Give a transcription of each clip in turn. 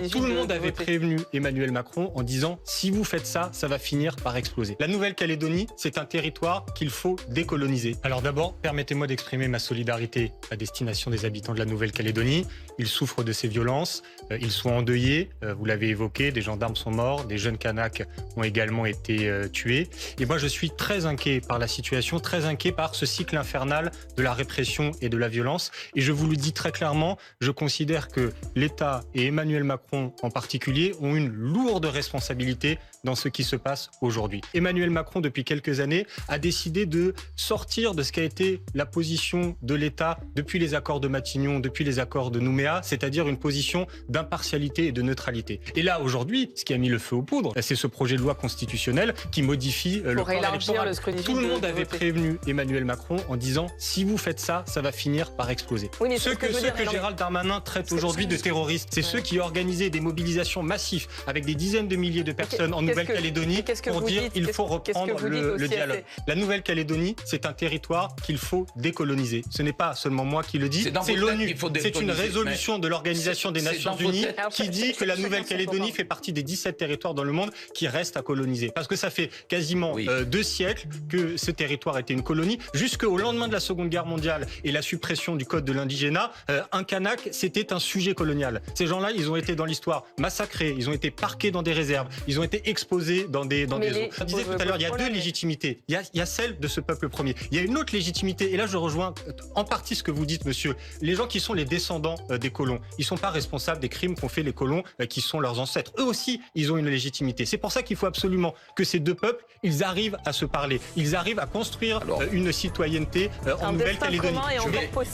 difficile. Tout le monde de avait voter. prévenu Emmanuel Macron en disant si vous faites ça, ça va finir par exploser. La Nouvelle-Calédonie, c'est un territoire qu'il faut décoloniser. Alors d'abord, permettez-moi d'exprimer ma solidarité à destination des habitants de la Nouvelle-Calédonie. Ils souffrent de ces violences, ils sont endeuillés, vous l'avez évoqué, des gendarmes sont morts, des jeunes Kanaks ont également été tués. Et moi, je suis très inquiet par la situation, très inquiet par ce cycle infernal de la répression et de la violence. Et je vous le dis très clairement, je considère que l'État et Emmanuel Macron en particulier ont une lourde responsabilité dans ce qui se passe aujourd'hui. Emmanuel Macron, depuis quelques années, a décidé de sortir de ce qu'a été la position de l'État depuis les accords de Matignon, depuis les accords de Nouméa, c'est-à-dire une position d'impartialité et de neutralité. Et là, aujourd'hui, ce qui a mis le feu aux poudres, c'est ce projet de loi constitutionnel qui modifie le corps électoral. Tout le monde avait prévenu Emmanuel Macron en disant si vous faites ça, ça va finir par exploser. Oui, mais ceux que Gérald Darmanin traite aujourd'hui de terroristes, c'est ceux qui organisaient des mobilisations massives avec des dizaines de milliers de personnes en Nouvelle-Calédonie pour dire il faut reprendre le dialogue. La Nouvelle-Calédonie, c'est un territoire qu'il faut décoloniser. Ce n'est pas seulement moi qui le dis, c'est l'ONU. C'est une résolution de l'Organisation des Nations Unies qui dit que la Nouvelle-Calédonie fait partie des 17 territoires dans le monde qui restent à coloniser. Parce que ça fait quasiment 2 siècles que ce territoire était une colonie. Jusqu'au lendemain de la Seconde Guerre mondiale et la suppression du code de l'indigénat, un Kanak, c'était un sujet colonial. Ces gens-là, ils ont été dans l'histoire massacrés, ils ont été parqués dans des réserves, ils ont été exposés dans des zones. Je disais tout à l'heure, il y a 2 légitimités. Il y a celle de ce peuple premier. Il y a une autre légitimité, et là je rejoins en partie ce que vous dites, monsieur. Les gens qui sont les descendants des colons, ils ne sont pas responsables des crimes qu'ont fait les colons qui sont leurs ancêtres. Eux aussi, ils ont une légitimité. C'est pour ça qu'il faut absolument que ces 2 peuples, ils arrivent à se parler. Ils arrivent à construire une citoyenneté en Nouvelle-Calédonie.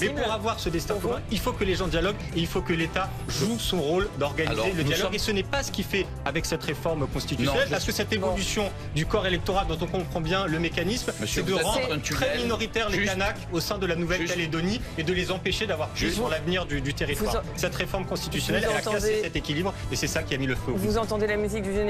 Mais pour avoir ce destin commun, il faut que les gens dialoguent et il faut que l'État joue son rôle d'organiser le dialogue. Et ce n'est pas ce qu'il fait avec cette réforme constitutionnelle, parce que cette évolution du corps électoral dont on comprend bien le mécanisme, c'est de rendre très minoritaires les Kanaks au sein de la Nouvelle-Calédonie et de les empêcher d'avoir prise sur l'avenir du territoire. Cette réforme constitutionnelle, elle a cassé cet équilibre et c'est ça qui a mis le feu au feu. Vous entendez la musique du générique.